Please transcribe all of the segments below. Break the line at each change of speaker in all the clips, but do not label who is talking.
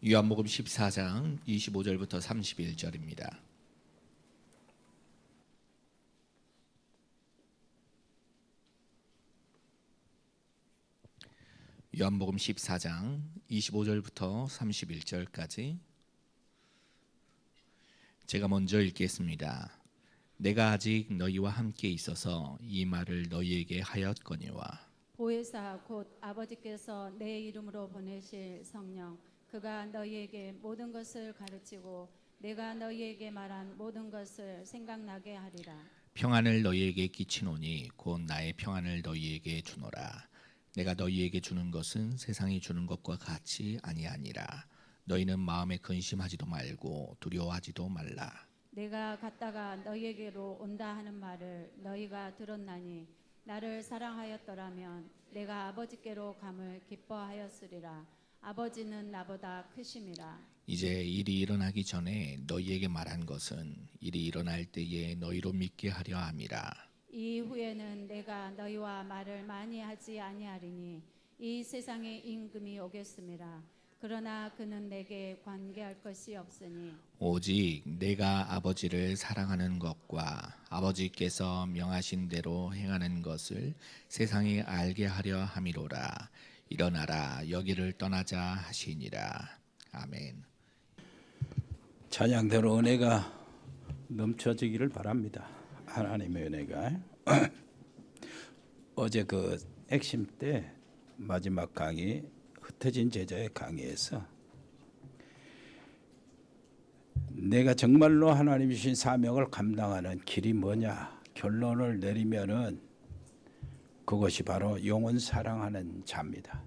요한복음 14장 25절부터 31절입니다. 요한복음 14장 25절부터 31절까지 제가 먼저 읽겠습니다. 내가 아직 너희와 함께 있어서 이 말을 너희에게 하였거니와
보혜사 곧 아버지께서 내 이름으로 보내실 성령 그가 너희에게 모든 것을 가르치고 내가 너희에게 말한 모든 것을 생각나게 하리라.
평안을 너희에게 끼치노니 곧 나의 평안을 너희에게 주노라. 내가 너희에게 주는 것은 세상이 주는 것과 같이 아니하니라. 너희는 마음에 근심하지도 말고 두려워하지도 말라.
내가 갔다가 너희에게로 온다 하는 말을 너희가 들었나니 나를 사랑하였더라면 내가 아버지께로 감을 기뻐하였으리라. 아버지는 나보다 크심이라.
이제 일이 일어나기 전에 너희에게 말한 것은 일이 일어날 때에 너희로 믿게 하려 함이라.
이후에는 내가 너희와 말을 많이 하지 아니하리니 이 세상에 임금이 오겠음이라. 그러나 그는 내게 관계할 것이 없으니
오직 내가 아버지를 사랑하는 것과 아버지께서 명하신 대로 행하는 것을 세상이 알게 하려 함이로라. 일어나라 여기를 떠나자 하시니라. 아멘.
찬양대로 은혜가 넘쳐지기를 바랍니다. 하나님의 은혜가. 어제 그 핵심 때 마지막 강의 흩어진 제자의 강의에서 내가 정말로 하나님 주신 사명을 감당하는 길이 뭐냐 결론을 내리면은 그것이 바로 영혼 사랑하는 자입니다.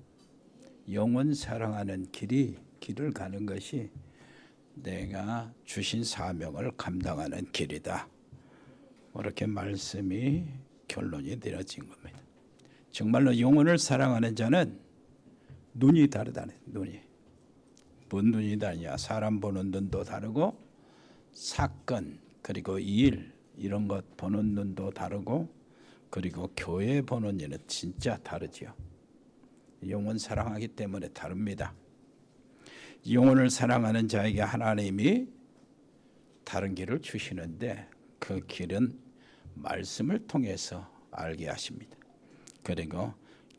영혼 사랑하는 길을 가는 것이 내가 주신 사명을 감당하는 길이다. 그렇게 말씀이 결론이 내려진 겁니다. 정말로 영혼을 사랑하는 자는 눈이 다르다네. 눈이. 뭔 눈이 다르냐. 사람 보는 눈도 다르고 사건 그리고 일 이런 것 보는 눈도 다르고 그리고 교회 보는 일은 진짜 다르죠. 영혼 사랑하기 때문에 다릅니다. 영혼을 사랑하는 자에게 하나님이 다른 길을 주시는데 그 길은 말씀을 통해서 알게 하십니다. 그리고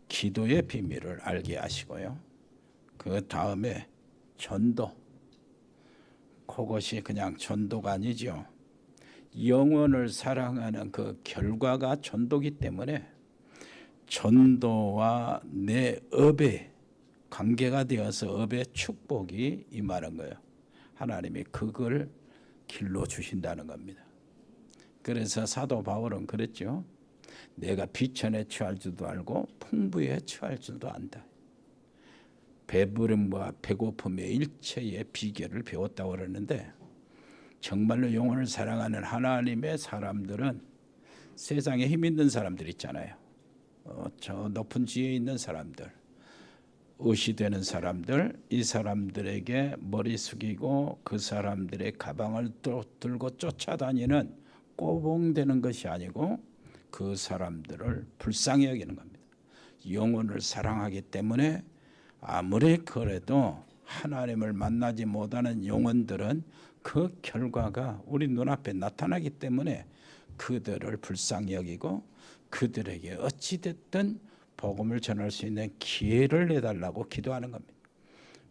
기도의 비밀을 알게 하시고요. 그 다음에 전도. 그것이 그냥 전도가 아니죠. 영혼을 사랑하는 그 결과가 전도기 때문에 전도와 내 업에 관계가 되어서 업의 축복이 임하는 거예요. 하나님이 그걸 길로 주신다는 겁니다. 그래서 사도 바울은 그랬죠. 내가 비천에 처할 줄도 알고 풍부에 처할 줄도 안다. 배부름과 배고픔의 일체의 비결을 배웠다고 그러는데 정말로 영혼을 사랑하는 하나님의 사람들은 세상에 힘 있는 사람들 있잖아요. 저 높은 지위에 있는 사람들, 의시되는 사람들, 이 사람들에게 머리 숙이고 그 사람들의 가방을 들고 쫓아다니는 꼬봉되는 것이 아니고 그 사람들을 불쌍히 여기는 겁니다. 영혼을 사랑하기 때문에 아무리 그래도 하나님을 만나지 못하는 영혼들은 그 결과가 우리 눈앞에 나타나기 때문에 그들을 불쌍히 여기고 그들에게 어찌됐든 복음을 전할 수 있는 기회를 내달라고 기도하는 겁니다.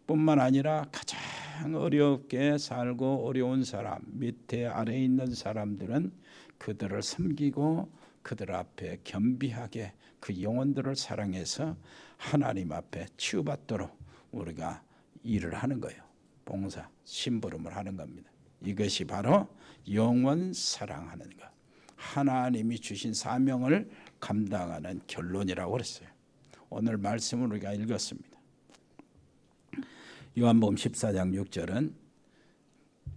뿐만 아니라 가장 어렵게 살고 어려운 사람, 밑에 아래에 있는 사람들은 그들을 섬기고 그들 앞에 겸비하게 그 영혼들을 사랑해서 하나님 앞에 치유받도록 우리가 일을 하는 거예요. 봉사, 심부름을 하는 겁니다. 이것이 바로 영혼 사랑하는 것. 하나님이 주신 사명을 감당하는 결론이라고 그랬어요. 오늘 말씀을 우리가 읽었습니다. 요한복음 14장 6절은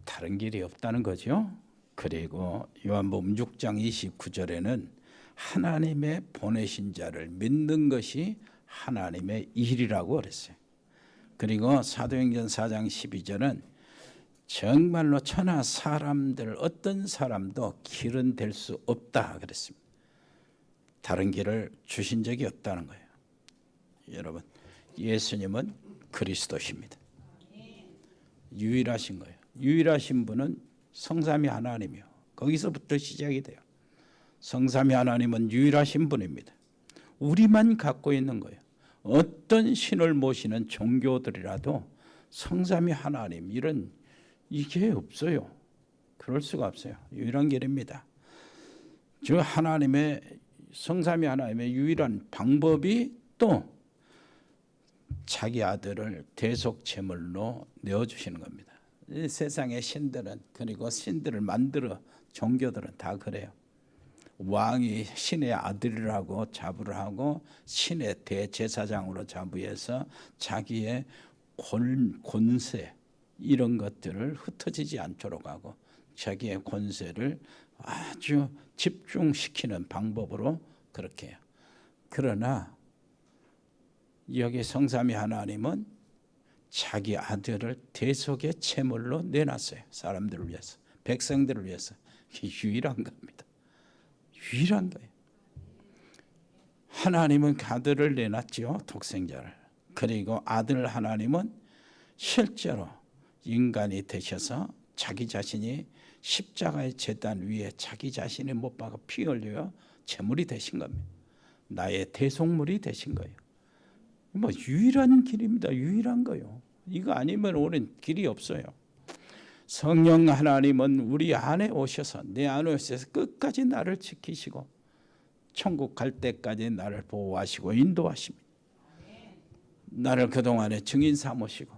다른 길이 없다는 거죠. 그리고 요한복음 6장 29절에는 하나님의 보내신 자를 믿는 것이 하나님의 일이라고 그랬어요. 그리고 사도행전 4장 12절은 정말로 천하 사람들 어떤 사람도 길은 될 수 없다 그랬습니다. 다른 길을 주신 적이 없다는 거예요. 여러분, 예수님은 그리스도십니다. 유일하신 거예요. 유일하신 분은 성삼위 하나님이요. 거기서부터 시작이 돼요. 성삼위 하나님은 유일하신 분입니다. 우리만 갖고 있는 거예요. 어떤 신을 모시는 종교들이라도 성삼위 하나님 이런 이게 없어요. 그럴 수가 없어요. 유일한 길입니다. 저 하나님의 성삼위 하나님의 유일한 방법이 또 자기 아들을 대속제물로 내어주시는 겁니다. 이 세상의 신들은 그리고 신들을 만들어 종교들은 다 그래요. 왕이 신의 아들이라고 자부를 하고 신의 대제사장으로 자부해서 자기의 권세 이런 것들을 흩어지지 않도록 하고 자기의 권세를 아주 집중시키는 방법으로 그렇게 해요. 그러나 여기 성삼위 하나님은 자기 아들을 대속의 제물로 내놨어요. 사람들을 위해서, 백성들을 위해서. 이게 유일한 겁니다. 유일한 거예요. 하나님은 아들을 내놨죠. 독생자를. 그리고 아들 하나님은 실제로 인간이 되셔서 자기 자신이 십자가의 제단 위에 자기 자신이 못 박아 피 흘려 제물이 되신 겁니다. 나의 대속물이 되신 거예요. 뭐 유일한 길입니다. 유일한 거요. 이거 아니면 우리는 길이 없어요. 성령 하나님은 우리 안에 오셔서 내 안에 오셔서 끝까지 나를 지키시고 천국 갈 때까지 나를 보호하시고 인도하십니다. 나를 그동안에 증인 삼으시고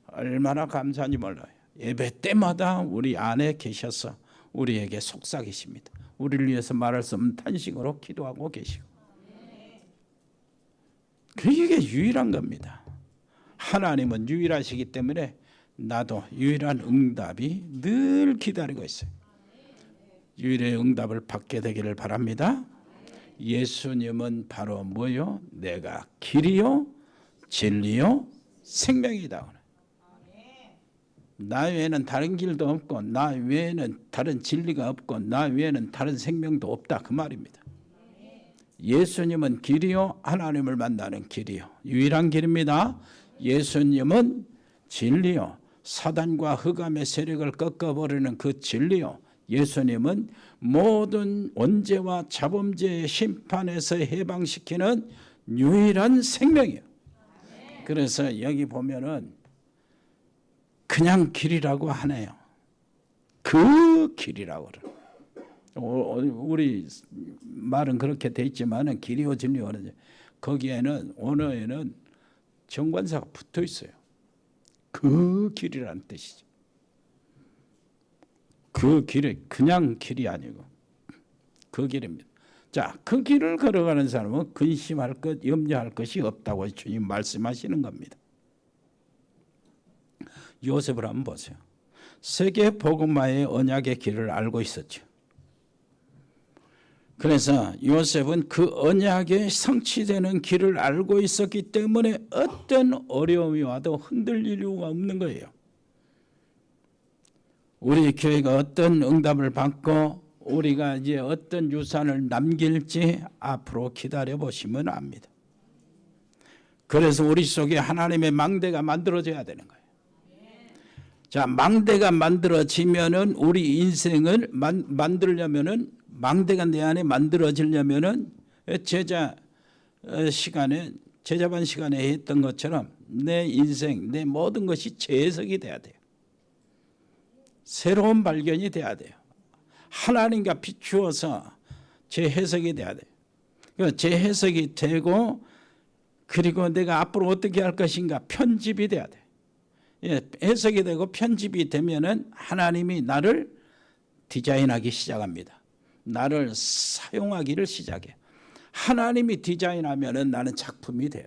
얼마나 감사한지 몰라요. 예배 때마다 우리 안에 계셔서 우리에게 속삭이십니다. 우리를 위해서 말할 수 없는 탄식으로 기도하고 계시고 그게 유일한 겁니다. 하나님은 유일하시기 때문에 나도 유일한 응답이 늘 기다리고 있어요. 유일의 응답을 받게 되기를 바랍니다. 예수님은 바로 뭐요? 내가 길이요 진리요 생명이다. 나 외에는 다른 길도 없고 나 외에는 다른 진리가 없고 나 외에는 다른 생명도 없다 그 말입니다. 예수님은 길이요 하나님을 만나는 길이요 유일한 길입니다. 예수님은 진리요 사단과 흑암의 세력을 꺾어버리는 그 진리요 예수님은 모든 원죄와 자범죄의 심판에서 해방시키는 유일한 생명이에요. 그래서 여기 보면은 그냥 길이라고 하네요. 그 길이라고 그래요. 우리 말은 그렇게 돼 있지만은 길이요 진리요 그러죠. 거기에는 언어에는 정관사가 붙어 있어요. 그 길이라는 뜻이죠. 그 길이 그냥 길이 아니고 그 길입니다. 자, 그 길을 걸어가는 사람은 근심할 것, 염려할 것이 없다고 주님 말씀하시는 겁니다. 요셉을 한번 보세요. 세계 복음화의 언약의 길을 알고 있었죠. 그래서 요셉은 그 언약의 성취되는 길을 알고 있었기 때문에 어떤 어려움이 와도 흔들릴 이유가 없는 거예요. 우리 교회가 어떤 응답을 받고 우리가 이제 어떤 유산을 남길지 앞으로 기다려 보시면 압니다. 그래서 우리 속에 하나님의 망대가 만들어져야 되는 거예요. 자, 망대가 만들어지면은 우리 인생을 만들려면은 망대가 내 안에 만들어지려면은 제자반 시간에 했던 것처럼 내 인생, 내 모든 것이 재해석이 돼야 돼요. 새로운 발견이 돼야 돼요. 하나님과 비추어서 재해석이 돼야 돼요. 재해석이 되고 그리고 내가 앞으로 어떻게 할 것인가 편집이 돼야 돼요. 해석이 되고 편집이 되면은 하나님이 나를 디자인하기 시작합니다. 나를 사용하기를 시작해. 하나님이 디자인하면은 나는 작품이 돼요.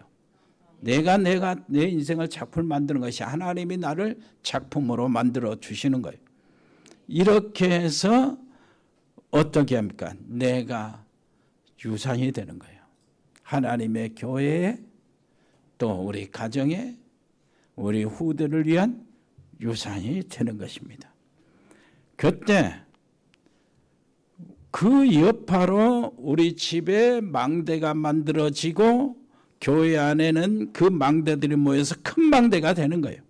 내가 내 인생을 작품을 만드는 것이 하나님이 나를 작품으로 만들어 주시는 거예요. 이렇게 해서 어떻게 합니까? 내가 유산이 되는 거예요. 하나님의 교회에 또 우리 가정에 우리 후대를 위한 유산이 되는 것입니다. 그때 그 여파로 우리 집에 망대가 만들어지고 교회 안에는 그 망대들이 모여서 큰 망대가 되는 거예요.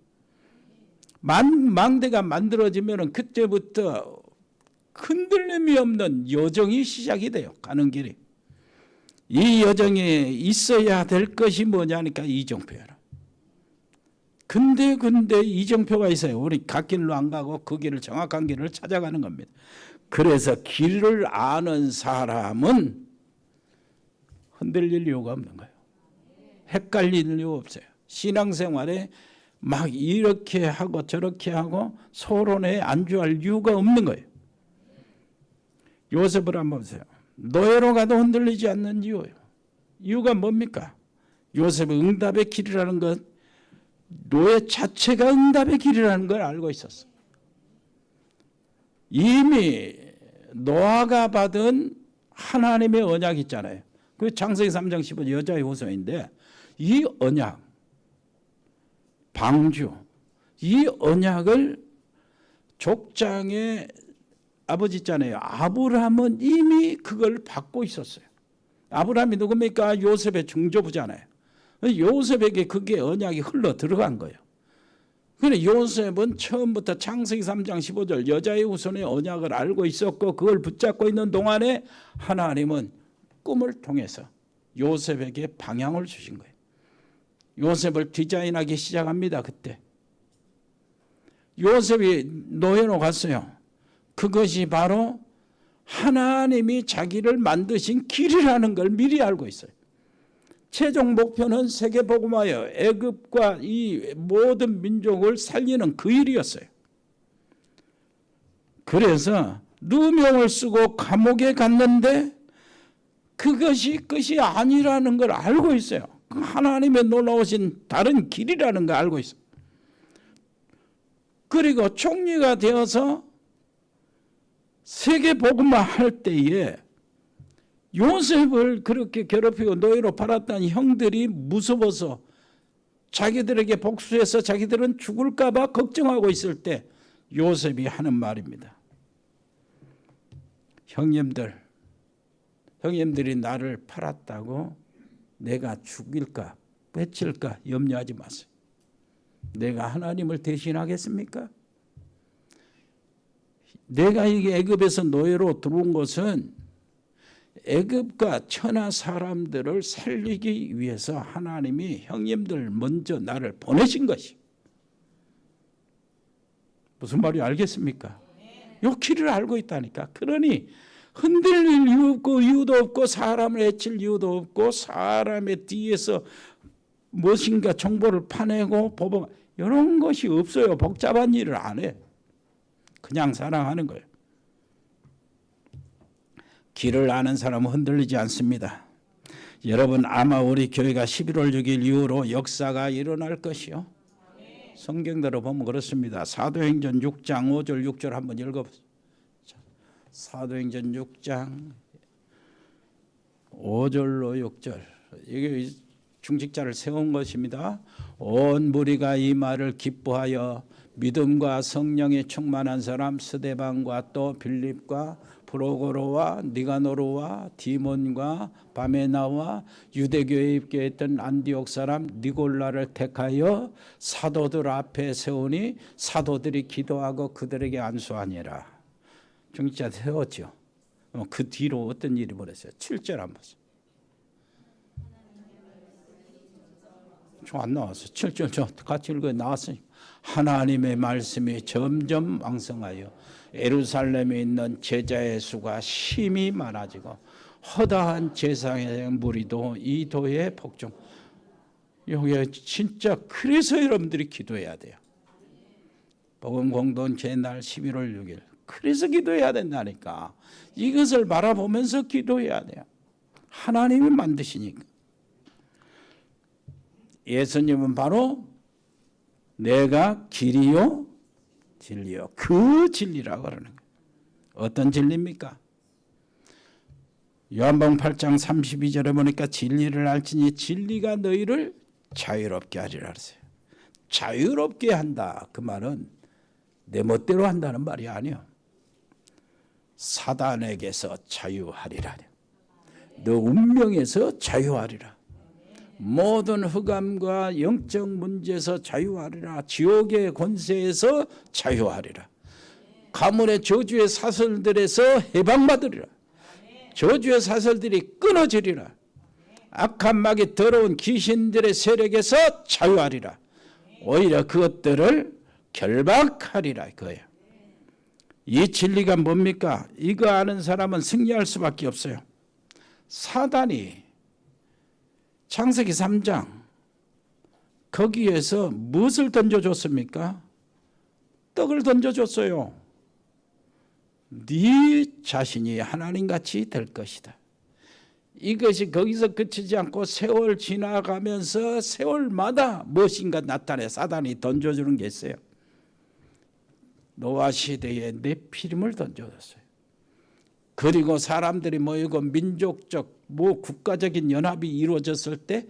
망대가 만들어지면 그때부터 흔들림이 없는 여정이 시작이 돼요. 가는 길이. 이 여정에 있어야 될 것이 뭐냐니까 이정표야. 근데 이정표가 있어요. 우리 갓길로 안 가고 그 길을, 정확한 길을 찾아가는 겁니다. 그래서 길을 아는 사람은 흔들릴 이유가 없는 거예요. 헷갈릴 이유 없어요. 신앙생활에 막 이렇게 하고 저렇게 하고 소론에 안주할 이유가 없는 거예요. 요셉을 한번 보세요. 노예로 가도 흔들리지 않는 이유예요. 이유가 뭡니까? 요셉의 응답의 길이라는 것, 노예 자체가 응답의 길이라는 걸 알고 있었어요. 이미 노아가 받은 하나님의 언약 있잖아요. 그 창세기 3장 15절 여자의 후손인데, 이 언약, 방주, 이 언약을 족장의 아버지 있잖아요. 아브라함은 이미 그걸 받고 있었어요. 아브라함이 누굽니까? 요셉의 중조부잖아요. 요셉에게 그게 언약이 흘러 들어간 거예요. 그런데 요셉은 처음부터 창세기 3장 15절 여자의 후손의 언약을 알고 있었고, 그걸 붙잡고 있는 동안에 하나님은 꿈을 통해서 요셉에게 방향을 주신 거예요. 요셉을 디자인하기 시작합니다. 그때 요셉이 노예로 갔어요. 그것이 바로 하나님이 자기를 만드신 길이라는 걸 미리 알고 있어요. 최종 목표는 세계복음화여 애굽과 이 모든 민족을 살리는 그 일이었어요. 그래서 누명을 쓰고 감옥에 갔는데 그것이 끝이 아니라는 걸 알고 있어요. 하나님의 놀라우신 다른 길이라는 걸 알고 있어요. 그리고 총리가 되어서 세계복음화 할 때에 요셉을 그렇게 괴롭히고 노예로 팔았던 형들이 무서워서 자기들에게 복수해서 자기들은 죽을까 봐 걱정하고 있을 때 요셉이 하는 말입니다. 형님들이 나를 팔았다고 내가 죽일까 배칠까 염려하지 마세요. 내가 하나님을 대신하겠습니까? 내가 이게 애굽에서 노예로 들어온 것은 애굽과 천하 사람들을 살리기 위해서 하나님이 형님들 먼저 나를 보내신 것이. 무슨 말인지 알겠습니까? 요 길을 알고 있다니까. 그러니 흔들릴 이유 없고 이유도 없고 사람을 해칠 이유도 없고 사람의 뒤에서 무엇인가 정보를 파내고 보복 이런 것이 없어요. 복잡한 일을 안 해. 그냥 사랑하는 거예요. 길을 아는 사람은 흔들리지 않습니다. 여러분 아마 우리 교회가 11월 6일 이후로 역사가 일어날 것이요. 성경대로 보면 그렇습니다. 사도행전 6장 5절 6절 한번 읽어보세요. 사도행전 6장 5절로 6절 이게 중직자를 세운 것입니다. 온 무리가 이 말을 기뻐하여 믿음과 성령에 충만한 사람 스데반과 또 빌립과 프로고로와 니가노르와 디몬과 바메나와 유대교에 입교했던 안디옥 사람 니골라를 택하여 사도들 앞에 세우니 사도들이 기도하고 그들에게 안수하니라. 중직자 세웠죠. 그 뒤로 어떤 일이 벌어졌어요? 7절 한번 보세요. 저 안 나왔어요. 7절 저 같이 읽어 나왔으니까. 하나님의 말씀이 점점 왕성하여 예루살렘에 있는 제자의 수가 심히 많아지고 허다한 제사의 무리도 이 도에 복종. 여기 진짜 그래서 여러분들이 기도해야 돼요. 복음 공동체 날 11월 6일. 그래서 기도해야 된다니까. 이것을 바라보면서 기도해야 돼요. 하나님이 만드시니까. 예수님은 바로 내가 길이요 진리요. 그 진리라고 그러는 거예요. 어떤 진리입니까? 요한복음 8장 32절에 보니까 진리를 알지니 진리가 너희를 자유롭게 하리라 그랬어요. 자유롭게 한다. 그 말은 내 멋대로 한다는 말이 아니에요. 사단에게서 자유하리라. 너 운명에서 자유하리라. 모든 흑암과 영적 문제에서 자유하리라. 지옥의 권세에서 자유하리라. 가문의 저주의 사슬들에서 해방받으리라. 저주의 사슬들이 끊어지리라. 악한 마귀 더러운 귀신들의 세력에서 자유하리라. 오히려 그것들을 결박하리라 그거예요. 이 진리가 뭡니까? 이거 아는 사람은 승리할 수밖에 없어요. 사단이 창세기 3장 거기에서 무엇을 던져줬습니까? 떡을 던져줬어요. 네 자신이 하나님같이 될 것이다. 이것이 거기서 그치지 않고 세월 지나가면서 세월마다 무엇인가 나타내 사단이 던져주는 게 있어요. 노아 시대에 네피림을 던져줬어요. 그리고 사람들이 모이고 민족적 국가적인 연합이 이루어졌을 때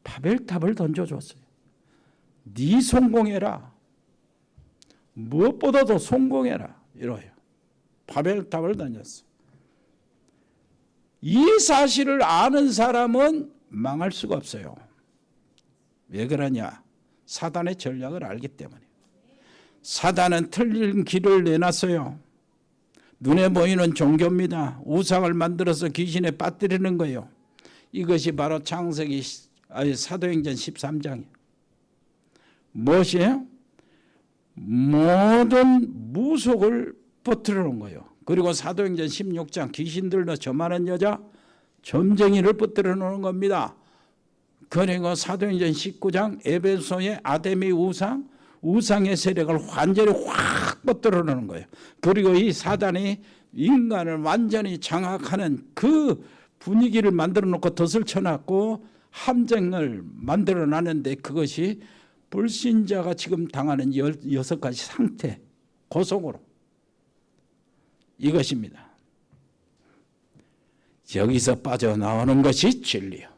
바벨탑을 던져줬어요. 네 성공해라. 무엇보다도 성공해라. 이래요. 바벨탑을 던졌어. 이 사실을 아는 사람은 망할 수가 없어요. 왜 그러냐? 사단의 전략을 알기 때문에. 사단은 틀린 길을 내놨어요. 눈에 보이는 종교입니다. 우상을 만들어서 귀신에 빠뜨리는 거예요. 이것이 바로 창세기 사도행전 13장이에요. 무엇이에요? 모든 무속을 퍼뜨려 놓은 거예요. 그리고 사도행전 16장 귀신들로 점하는 여자 점쟁이를 퍼뜨려 놓은 겁니다. 그리고 사도행전 19장 에베소의 아데미 우상의 세력을 완전히 확 퍼뜨려 놓은 거예요. 그리고 이 사단이 인간을 완전히 장악하는 그 분위기를 만들어 놓고 덫을 쳐놨고 함정을 만들어 놨는데 그것이 불신자가 지금 당하는 6가지 상태, 고속으로 이것입니다. 여기서 빠져나오는 것이 진리요.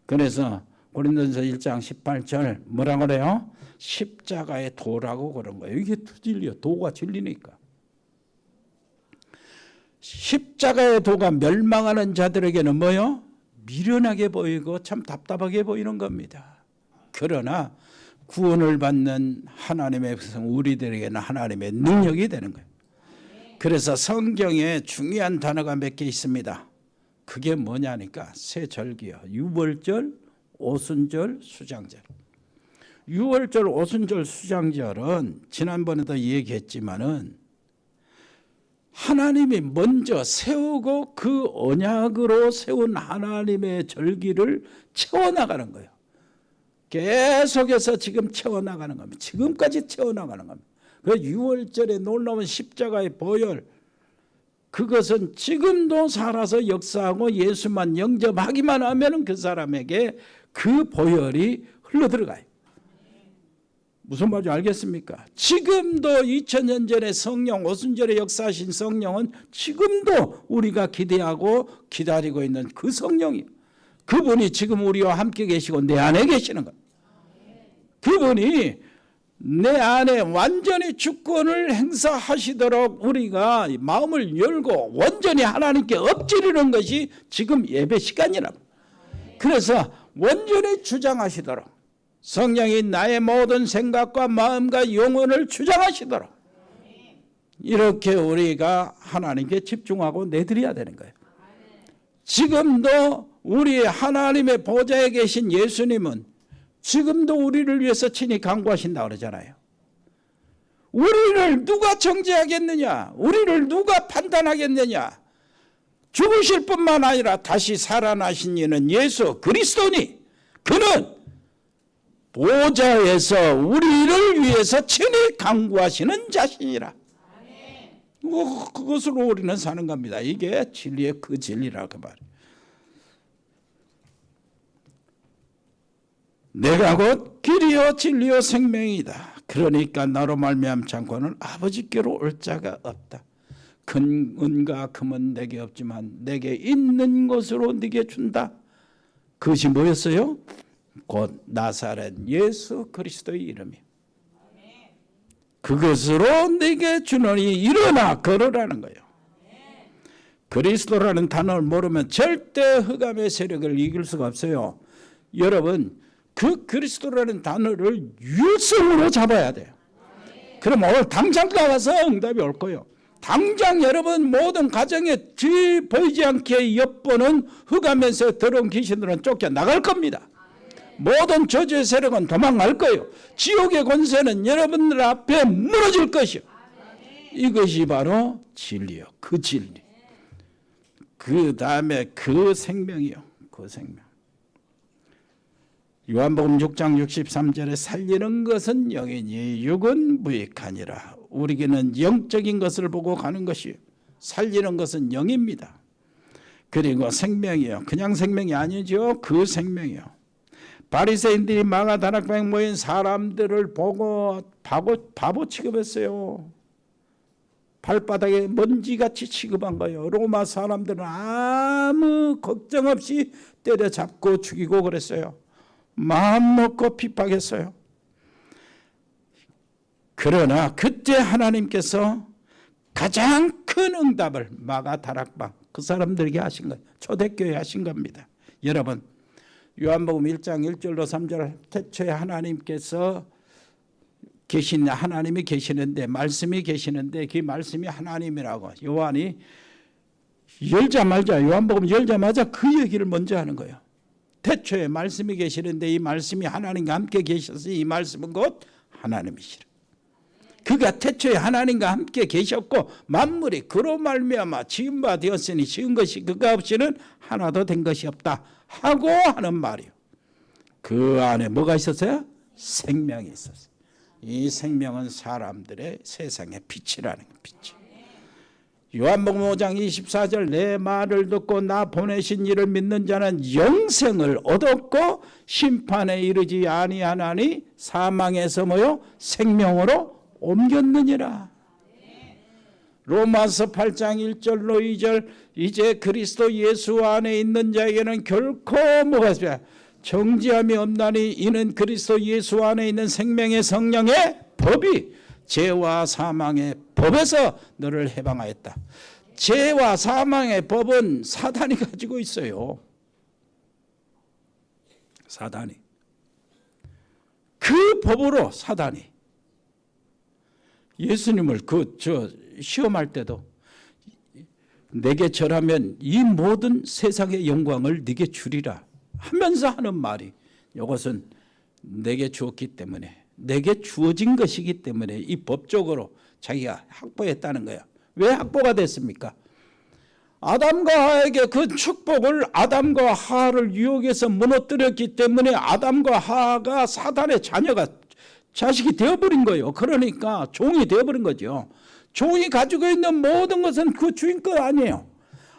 그래서 고린도전서 1장 18절 뭐라고 그래요? 십자가의 도라고 그런 거예요. 이게 진리요. 도가 진리니까. 십자가의 도가 멸망하는 자들에게는 뭐요? 미련하게 보이고 참 답답하게 보이는 겁니다. 그러나 구원을 받는 하나님의 백성 우리들에게는 하나님의 능력이 되는 거예요. 그래서 성경에 중요한 단어가 몇 개 있습니다. 그게 뭐냐니까 새 절기요. 유월절, 오순절, 수장절. 유월절, 오순절, 수장절은 지난번에도 얘기했지만은 하나님이 먼저 세우고 그 언약으로 세운 하나님의 절기를 채워나가는 거예요. 계속해서 지금 채워나가는 겁니다. 지금까지 채워나가는 겁니다. 그 6월절에 놀라운 십자가의 보혈, 그것은 지금도 살아서 역사하고 예수만 영접하기만 하면 그 사람에게 그 보혈이 흘러들어가요. 무슨 말인지 알겠습니까? 지금도 2000년 전에 성령, 오순절에 역사하신 성령은 지금도 우리가 기대하고 기다리고 있는 그 성령이에요. 그분이 지금 우리와 함께 계시고 내 안에 계시는 거예요. 그분이 내 안에 완전히 주권을 행사하시도록 우리가 마음을 열고 완전히 하나님께 엎드리는 것이 지금 예배 시간이라고. 그래서 완전히 주장하시도록 성령이 나의 모든 생각과 마음과 영혼을 주장하시도록 이렇게 우리가 하나님께 집중하고 내드려야 되는 거예요. 지금도 우리 하나님의 보좌에 계신 예수님은 지금도 우리를 위해서 친히 간구하신다 그러잖아요. 우리를 누가 정죄하겠느냐? 우리를 누가 판단하겠느냐? 죽으실 뿐만 아니라 다시 살아나신 이는 예수 그리스도니 그는 보좌에서 우리를 위해서 친히 간구하시는 자신이라. 그것으로 우리는 사는 겁니다. 이게 진리의 그 진리라고 말이에요. 내가 곧 길이요 진리요 생명이다. 그러니까 나로 말미암지 않고는 아버지께로 올 자가 없다. 은과 금은 내게 없지만 내게 있는 것으로 네게 준다. 그것이 뭐였어요? 곧 나사렛 예수 그리스도의 이름이에요. 그것으로 네게 주노니 일어나 걸으라는 거예요. 그리스도라는 단어를 모르면 절대 흑암의 세력을 이길 수가 없어요. 여러분 그 그리스도라는 단어를 유성으로 잡아야 돼요. 그럼 오늘 당장 나가서 응답이 올 거예요. 당장 여러분 모든 가정에 뒤 보이지 않게 엿보는 흑암에서 들어온 귀신들은 쫓겨나갈 겁니다. 모든 저주의 세력은 도망갈 거예요. 지옥의 권세는 여러분들 앞에 무너질 것이요. 이것이 바로 진리요. 그 진리. 그 다음에 그 생명이요. 그 생명. 요한복음 6장 63절에 살리는 것은 영이니 육은 무익하니라. 우리에게는 영적인 것을 보고 가는 것이요. 살리는 것은 영입니다. 그리고 생명이요. 그냥 생명이 아니죠. 그 생명이요. 바리새인들이 마가다락방에 모인 사람들을 보고 바보 취급했어요. 발바닥에 먼지같이 취급한 거예요. 로마 사람들은 아무 걱정 없이 때려잡고 죽이고 그랬어요. 마음 먹고 핍박했어요. 그러나 그때 하나님께서 가장 큰 응답을 마가다락방 그 사람들에게 하신 거예요. 초대교회에 하신 겁니다. 여러분 요한복음 1장 1절로 3절 태초에 하나님께서 하나님이 계시는데 말씀이 계시는데 그 말씀이 하나님이라고 요한이 요한복음 열자마자 그 얘기를 먼저 하는 거예요. 태초에 말씀이 계시는데 이 말씀이 하나님과 함께 계셔서 이 말씀은 곧 하나님이시라. 그가 태초에 하나님과 함께 계셨고 만물이 그로 말미암아 지은 바 되었으니 지은 것이 그가 없이는 하나도 된 것이 없다 하고 하는 말이요. 그 안에 뭐가 있었어요? 생명이 있었어요. 이 생명은 사람들의 세상의 빛이라는 빛이. 요한복음 5장 24절 내 말을 듣고 나 보내신 이를 믿는 자는 영생을 얻었고 심판에 이르지 아니하나니 사망에서 뭐요? 생명으로 옮겼느니라. 로마서 8장 1절로 2절 이제 그리스도 예수 안에 있는 자에게는 결코 뭐가 있어요? 정죄함이 없나니 이는 그리스도 예수 안에 있는 생명의 성령의 법이 죄와 사망의 법에서 너를 해방하였다. 죄와 사망의 법은 사단이 가지고 있어요. 사단이. 그 법으로 사단이 예수님을 시험할 때도 내게 절하면 이 모든 세상의 영광을 네게 주리라 하면서 하는 말이 이것은 내게 주었기 때문에 내게 주어진 것이기 때문에 이 법적으로 자기가 확보했다는 거야. 왜 확보가 됐습니까? 아담과 하에게 그 축복을 아담과 하를 유혹해서 무너뜨렸기 때문에 아담과 하가 사단의 자식이 되어버린 거예요. 그러니까 종이 되어버린 거죠. 종이 가지고 있는 모든 것은 그 주인 것 아니에요.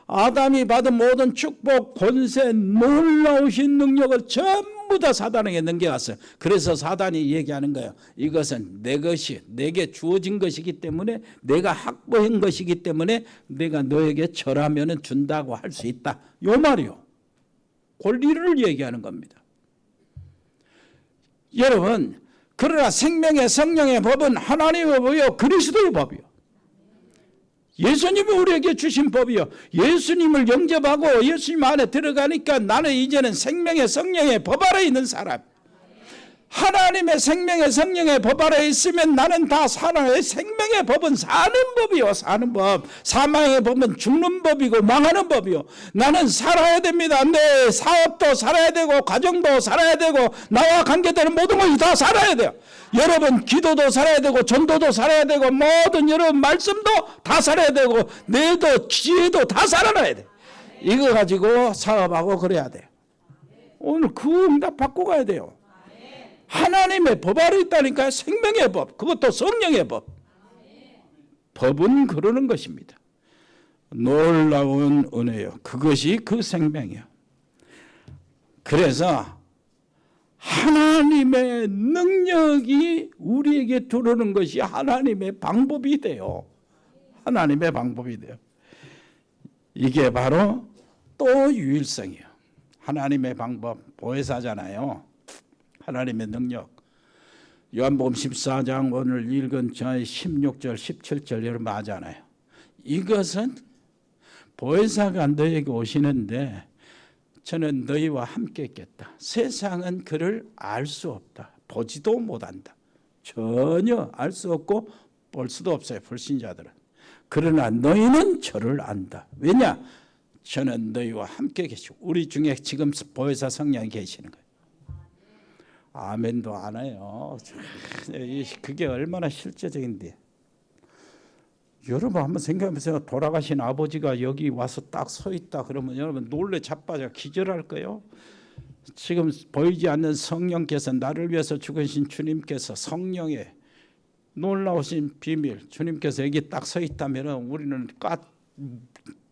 아담이 받은 모든 축복, 권세, 놀라우신 능력을 전부 다 사단에게 넘겨갔어요. 그래서 사단이 얘기하는 거예요. 이것은 내 것이 내게 주어진 것이기 때문에 내가 확보한 것이기 때문에 내가 너에게 절하면 준다고 할 수 있다. 요 말이요. 권리를 얘기하는 겁니다. 여러분 그러나 생명의 성령의 법은 하나님의 법이요 그리스도의 법이요. 예수님이 우리에게 주신 법이요. 예수님을 영접하고 예수님 안에 들어가니까 나는 이제는 생명의 성령의 법 아래 있는 사람. 하나님의 생명의 성령의 법 아래 있으면 나는 다 살아요. 생명의 법은 사는 법이요. 사는 법. 사망의 법은 죽는 법이고 망하는 법이요. 나는 살아야 됩니다. 내 사업도 살아야 되고 가정도 살아야 되고 나와 관계되는 모든 것이 다 살아야 돼요. 여러분 기도도 살아야 되고 전도도 살아야 되고 모든 여러분 말씀도 다 살아야 되고 뇌도 지혜도 다 살아나야 돼. 이거 가지고 사업하고 그래야 돼요. 오늘 그 응답 받고 가야 돼요. 하나님의 법 아래 있다니까요. 생명의 법, 그것도 성령의 법. 법은 그러는 것입니다. 놀라운 은혜요. 그것이 그 생명이요. 그래서 하나님의 능력이 우리에게 들어오는 것이 하나님의 방법이 돼요. 하나님의 방법이 돼요. 이게 바로 또 유일성이에요. 하나님의 방법, 보혜사잖아요. 하나님의 능력. 요한복음 14장 오늘 읽은 16절 17절 여러분 맞잖아요. 이것은 보혜사가 너에게 오시는데 저는 너희와 함께 있겠다. 세상은 그를 알 수 없다. 보지도 못한다. 전혀 알 수 없고 볼 수도 없어요. 불신자들은. 그러나 너희는 저를 안다. 왜냐? 저는 너희와 함께 계시고 우리 중에 지금 보혜사 성령이 계시는 거예요. 아멘도 안 해요. 그게 얼마나 실제적인데. 여러분 한번 생각해보세요. 돌아가신 아버지가 여기 와서 딱 서 있다 그러면 여러분 놀래 자빠져 기절할 거예요. 지금 보이지 않는 성령께서 나를 위해서 죽으신 주님께서 성령의 놀라우신 비밀 주님께서 여기 딱 서 있다면 우리는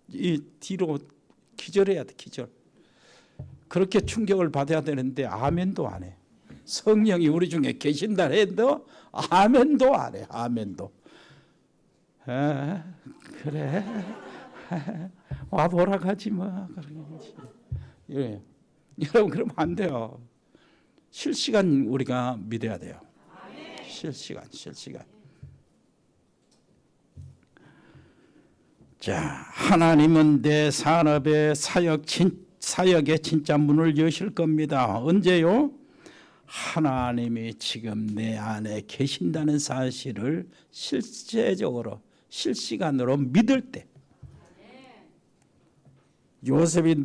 이 뒤로 기절해야 돼. 기절. 그렇게 충격을 받아야 되는데 아멘도 안 해. 성령이 우리 중에 계신다 해도 아멘도 안 해. 아멘도. 그래 와보라 가지 뭐. 예. 여러분 그러면 안 돼요. 실시간 우리가 믿어야 돼요. 실시간. 자, 하나님은 내 산업의 사역의 진짜 문을 여실 겁니다. 언제요? 하나님이 지금 내 안에 계신다는 사실을 실제적으로 실시간으로 믿을 때. 요셉이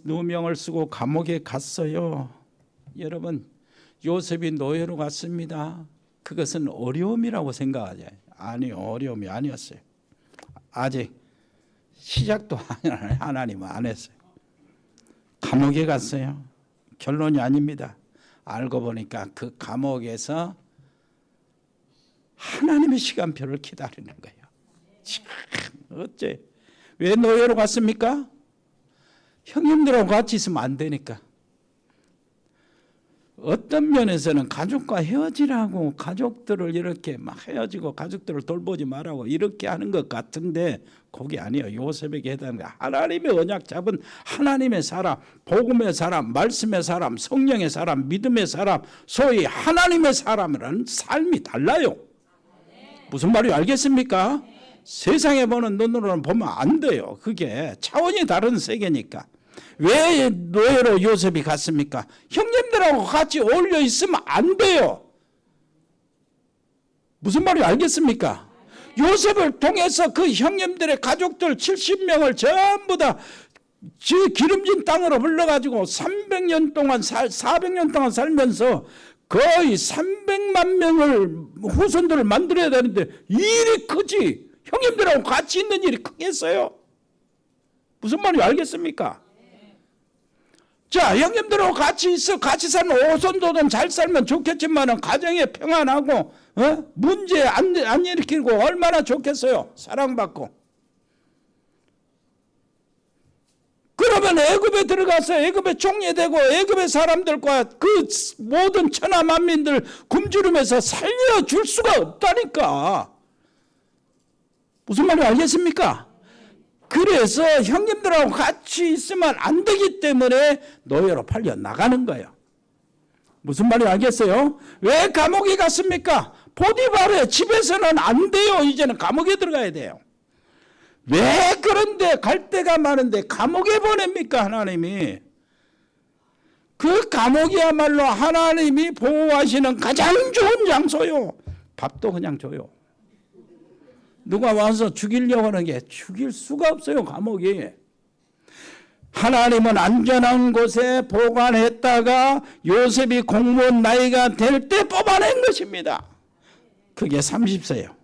누명을 쓰고 감옥에 갔어요. 여러분 요셉이 노예로 갔습니다. 그것은 어려움이라고 생각하죠. 아니요, 어려움이 아니었어요. 아직 시작도 하나님은 안 했어요. 감옥에 갔어요. 결론이 아닙니다. 알고 보니까 그 감옥에서 하나님의 시간표를 기다리는 거예요. 참, 어째? 왜 노예로 갔습니까? 형님들하고 같이 있으면 안 되니까. 어떤 면에서는 가족과 헤어지라고 가족들을 이렇게 막 헤어지고 가족들을 돌보지 말라고 이렇게 하는 것 같은데 그게 아니에요. 요셉에게 해당하는 게 하나님의 언약 잡은 하나님의 사람, 복음의 사람, 말씀의 사람, 성령의 사람, 믿음의 사람, 소위 하나님의 사람이라는 삶이 달라요. 무슨 말인지 알겠습니까? 세상에 보는 눈으로는 보면 안 돼요. 그게 차원이 다른 세계니까. 왜 노예로 요셉이 갔습니까? 형님들하고 같이 어울려 있으면 안 돼요. 무슨 말인지 알겠습니까? 요셉을 통해서 그 형님들의 가족들 70명을 전부 다 기름진 땅으로 불러가지고 300년 동안 400년 동안 살면서 거의 300만 명을 후손들을 만들어야 되는데 일이 크지. 형님들하고 같이 있는 일이 크겠어요? 무슨 말인지 알겠습니까? 자, 형님들하고 같이 있어 같이 사는 오손도돈 잘 살면 좋겠지만 가정에 평안하고 문제 안 일으키고 얼마나 좋겠어요. 사랑받고. 그러면 애굽에 들어가서 애굽에 총리되고 애굽의 사람들과 그 모든 천하 만민들 굶주림에서 살려줄 수가 없다니까. 무슨 말인지 알겠습니까? 그래서 형님들하고 같이 있으면 안 되기 때문에 노예로 팔려 나가는 거예요. 무슨 말인지 알겠어요? 왜 감옥에 갔습니까? 보디바르의 집에서는 안 돼요. 이제는 감옥에 들어가야 돼요. 왜 그런데 갈 데가 많은데 감옥에 보냅니까? 하나님이. 그 감옥이야말로 하나님이 보호하시는 가장 좋은 장소요. 밥도 그냥 줘요. 누가 와서 죽이려고 하는 게 죽일 수가 없어요. 감옥이. 하나님은 안전한 곳에 보관했다가 요셉이 공무원 나이가 될 때 뽑아낸 것입니다. 그게 30세예요.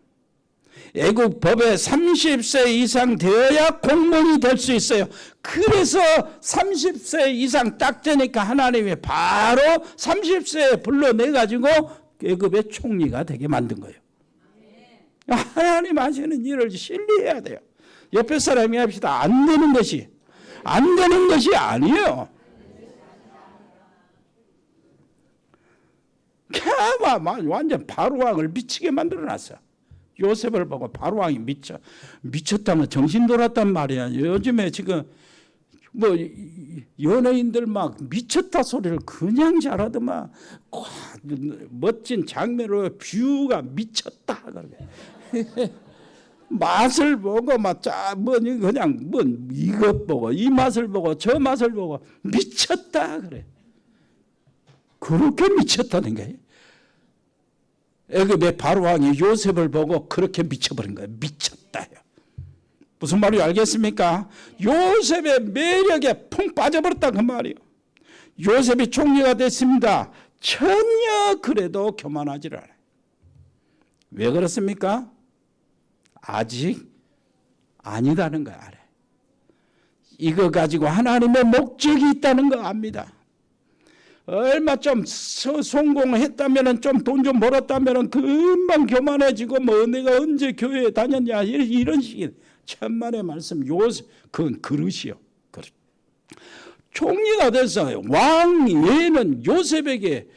애국 법에 30세 이상 되어야 공무원이 될 수 있어요. 그래서 30세 이상 딱 되니까 하나님이 바로 30세에 불러내가지고 애굽의 총리가 되게 만든 거예요. 하나님 하시는 일을 신뢰해야 돼요. 옆에 사람이 합시다. 안 되는 것이 아니에요. 완전 바로왕을 미치게 만들어놨어. 요셉을 보고 바로왕이 미쳤다면 정신 돌았단 말이야. 요즘에 지금 뭐 연예인들 막 미쳤다 소리를 그냥 잘하더만. 멋진 장면으로 뷰가 미쳤다. 맛을 보고 그냥 이것 보고 이 맛을 보고 저 맛을 보고 미쳤다 그래. 그렇게 미쳤다는 거예요. 애굽의 바로왕이 요셉을 보고 그렇게 미쳐버린 거예요. 미쳤다요. 무슨 말인지 알겠습니까? 요셉의 매력에 푹 빠져버렸다 그 말이에요. 요셉이 총리가 됐습니다. 전혀 그래도 교만하지 않아요. 왜 그렇습니까? 아직 아니다는 거 알아요. 이거 가지고 하나님의 목적이 있다는 거 압니다. 얼마 좀 성공했다면 좀 돈 좀 벌었다면 금방 교만해지고 내가 언제 교회에 다녔냐 이런 식의 천만의 말씀. 요셉 그건 그릇이요. 그릇. 총리가 돼서 왕 외에는 요셉에게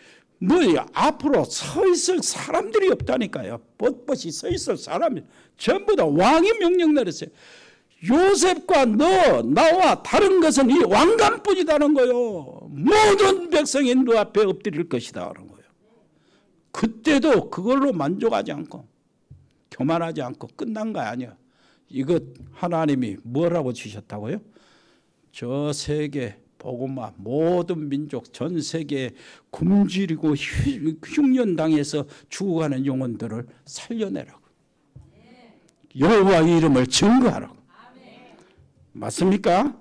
앞으로 서 있을 사람들이 없다니까요. 뻣뻣이 서 있을 사람이 전부 다 왕이 명령 내렸어요. 요셉과 나와 다른 것은 이 왕관뿐이다는 거요. 모든 백성이 너 앞에 엎드릴 것이다 그런 거예요. 그때도 그걸로 만족하지 않고 교만하지 않고 끝난 거 아니야. 이것 하나님이 뭐라고 주셨다고요? 저 세계 복음화 모든 민족 전 세계에 굶주리고 흉년당해서 죽어가는 영혼들을 살려내라고. 여호와의 이름을 증거하라고. 맞습니까?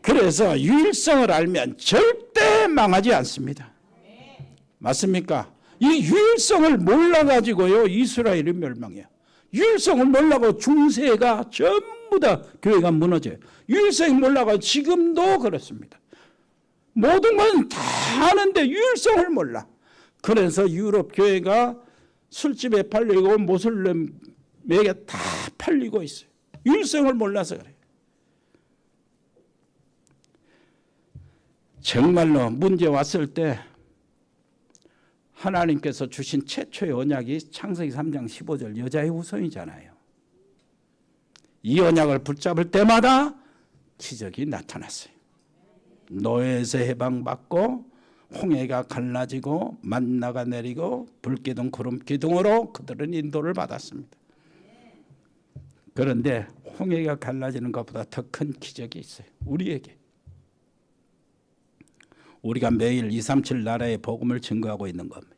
그래서 유일성을 알면 절대 망하지 않습니다. 맞습니까? 이 유일성을 몰라가지고요 이스라엘이 멸망해요. 유일성을 몰라고 중세가 전부 다 교회가 무너져요. 유일성이 몰라가 지금도 그렇습니다. 모든 건 다 아는데 유일성을 몰라. 그래서 유럽 교회가 술집에 팔리고 모슬렘에게 다 팔리고 있어요. 유일성을 몰라서 그래요. 정말로 문제 왔을 때 하나님께서 주신 최초의 언약이 창세기 3장 15절 여자의 후손이잖아요. 이 언약을 붙잡을 때마다 기적이 나타났어요. 노예에서 해방받고 홍해가 갈라지고 만나가 내리고 불기둥 구름기둥으로 그들은 인도를 받았습니다. 그런데 홍해가 갈라지는 것보다 더 큰 기적이 있어요. 우리에게. 우리가 매일 237 나라의 복음을 증거하고 있는 겁니다.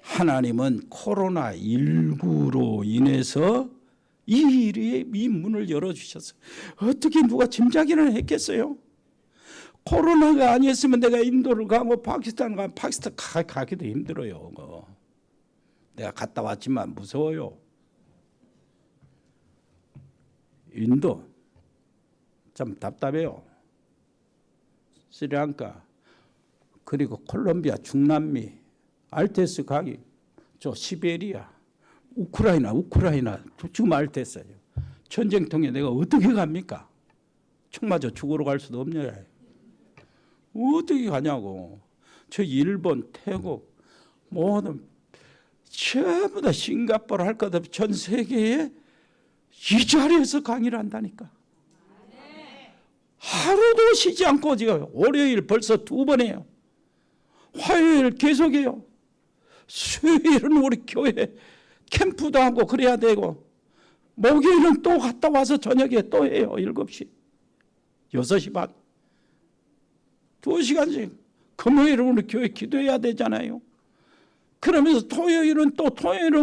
하나님은 코로나19로 인해서 이 문을 열어주셨어요. 어떻게 누가 짐작이나 했겠어요? 코로나가 아니었으면 내가 인도를 가고 파키스탄 가기도 힘들어요. 내가 갔다 왔지만 무서워요. 인도 참 답답해요. 스리랑카 그리고 콜롬비아, 중남미, 알테스 가기, 저 시베리아, 우크라이나 지금 알테스예요. 전쟁통에 내가 어떻게 갑니까? 총 맞아 죽으러 갈 수도 없냐. 어떻게 가냐고. 저 일본, 태국 모든 전부 다 싱가포르 할 것 없이 전 세계에 이 자리에서 강의를 한다니까. 하루도 쉬지 않고 지금 월요일 벌써 2번 해요. 화요일 계속해요. 수요일은 우리 교회 캠프도 하고 그래야 되고 목요일은 또 갔다 와서 저녁에 또 해요. 7시 6시 반 2시간씩 금요일은 우리 교회 기도해야 되잖아요. 그러면서 토요일은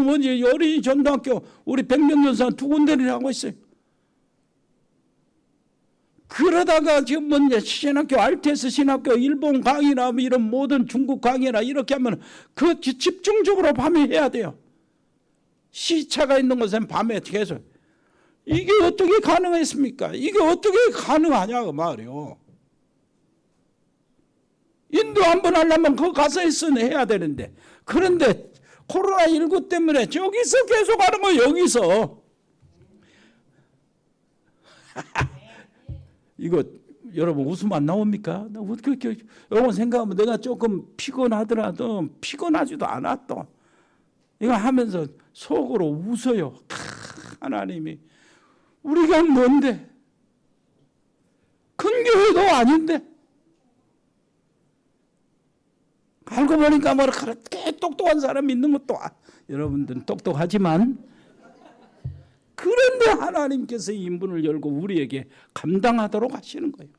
뭐지 어린이 전도학교 우리 백명전사 2군데를 하고 있어요. 그러다가 지금 신학교 알테스 신학교 일본 강의나 이런 모든 중국 강의나 이렇게 하면 그 집중적으로 밤에 해야 돼요. 시차가 있는 곳은 밤에 계속. 이게 어떻게 가능했습니까? 이게 어떻게 가능하냐고 말이요. 인도 한번 하려면 거기 가서 해야 되는데 그런데 코로나19 때문에 저기서 계속 하는 거 여기서 이거 여러분 웃음 안 나옵니까? 여러분 생각하면 내가 조금 피곤하더라도 피곤하지도 않았다. 이거 하면서 속으로 웃어요. 하나님이 우리가 뭔데? 큰 교회도 아닌데 알고 보니까 그렇게 똑똑한 사람이 있는 것도 여러분들은 똑똑하지만 그런데 하나님께서 이 문을 열고 우리에게 감당하도록 하시는 거예요.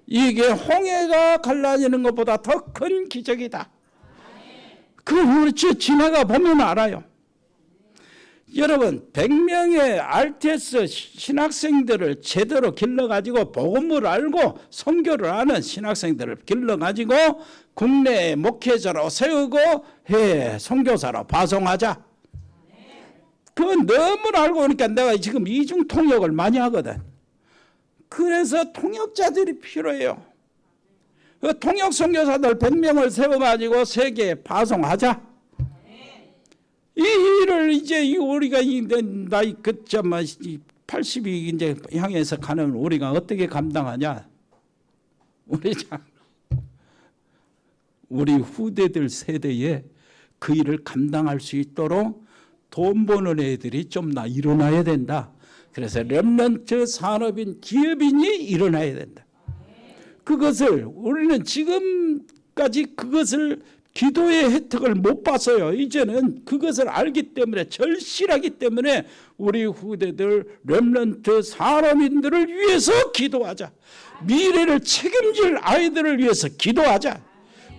이게 홍해가 갈라지는 것보다 더 큰 기적이다. 그걸 지나가 보면 알아요. 여러분 100명의 RTS 신학생들을 제대로 길러가지고 복음을 알고 선교를 아는 신학생들을 길러가지고 국내 목회자로 세우고 선교사로 파송하자. 그건 너무 알고 오니까 내가 지금 이중 통역을 많이 하거든. 그래서 통역자들이 필요해요. 그 통역 선교사들 100명을 세워가지고 세계에 파송하자. 이 일을 이제 우리가 나이 80이 이제 향해서 가는 우리가 어떻게 감당하냐? 우리 후대들 세대에 그 일을 감당할 수 있도록 돈 버는 애들이 좀 일어나야 된다. 그래서 렘넌트 산업인 기업인이 일어나야 된다. 그것을 우리는 지금까지 그것을 기도의 혜택을 못 봤어요. 이제는 그것을 알기 때문에 절실하기 때문에 우리 후대들 렘넌트 산업인들을 위해서 기도하자. 미래를 책임질 아이들을 위해서 기도하자.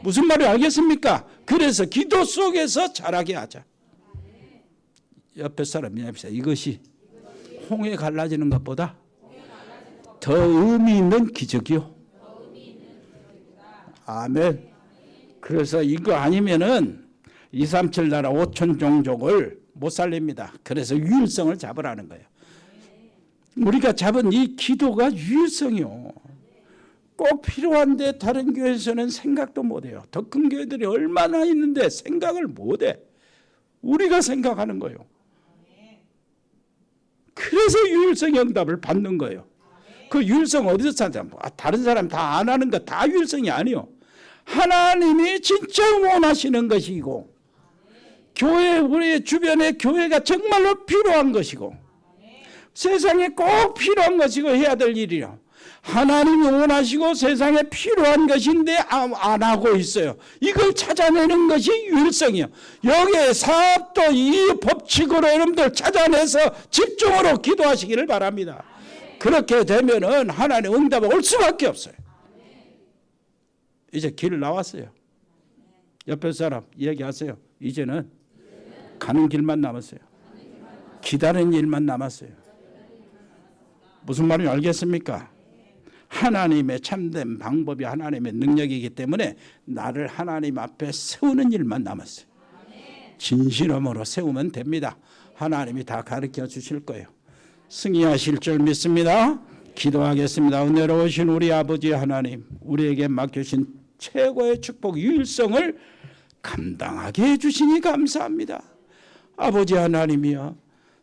무슨 말인지 알겠습니까? 그래서 기도 속에서 자라게 하자. 옆에 사람이 합시다. 이것이 홍해 갈라지는 것보다 더 의미 있는 기적이요. 아멘. 그래서 이거 아니면은 237 나라 5천 종족을 못 살립니다. 그래서 유일성을 잡으라는 거예요. 우리가 잡은 이 기도가 유일성이요. 꼭 필요한데 다른 교회에서는 생각도 못해요. 더 큰 교회들이 얼마나 있는데 생각을 못해. 우리가 생각하는 거예요. 그래서 유일성 응답을 받는 거예요. 그 유일성 어디서 찾아? 다른 사람 다 안 하는 거 다 유일성이 아니요. 하나님이 진짜 원하시는 것이고 교회 우리 주변에 교회가 정말로 필요한 것이고 세상에 꼭 필요한 것이고 해야 될 일이요. 하나님이 원하시고 세상에 필요한 것인데 안 하고 있어요. 이걸 찾아내는 것이 유일성이요. 여기에 사업도 이 법칙으로 여러분들 찾아내서 집중으로 기도하시기를 바랍니다. 그렇게 되면은 하나님 응답이 올 수밖에 없어요. 이제 길 나왔어요. 옆에 사람 얘기하세요. 이제는 가는 길만 남았어요. 기다리는 일만 남았어요. 무슨 말인지 알겠습니까? 하나님의 참된 방법이 하나님의 능력이기 때문에 나를 하나님 앞에 세우는 일만 남았어요. 진실함으로 세우면 됩니다. 하나님이 다 가르쳐 주실 거예요. 승리하실 줄 믿습니다. 기도하겠습니다. 은혜로우신 우리 아버지 하나님, 우리에게 맡겨주신 최고의 축복 유일성을 감당하게 해주시니 감사합니다. 아버지 하나님이여,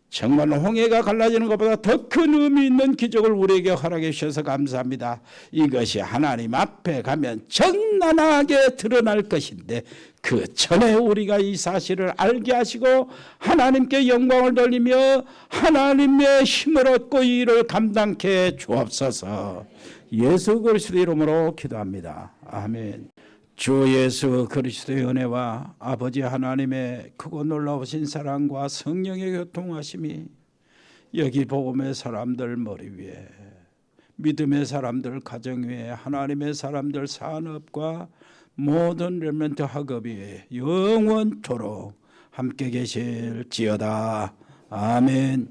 정말 홍해가 갈라지는 것보다 더 큰 의미 있는 기적을 우리에게 허락해 주셔서 감사합니다. 이것이 하나님 앞에 가면 전난하게 드러날 것인데 그 전에 우리가 이 사실을 알게 하시고 하나님께 영광을 돌리며 하나님의 힘을 얻고 이 일을 감당케 주옵소서. 예수 그리스도 이름으로 기도합니다. 아멘. 주 예수 그리스도의 은혜와 아버지 하나님의 크고 놀라우신 사랑과 성령의 교통하심이 여기 복음의 사람들 머리 위에, 믿음의 사람들 가정 위에, 하나님의 사람들 산업과 모든 렘넌트 학업 위에 영원토록 함께 계실지어다. 아멘.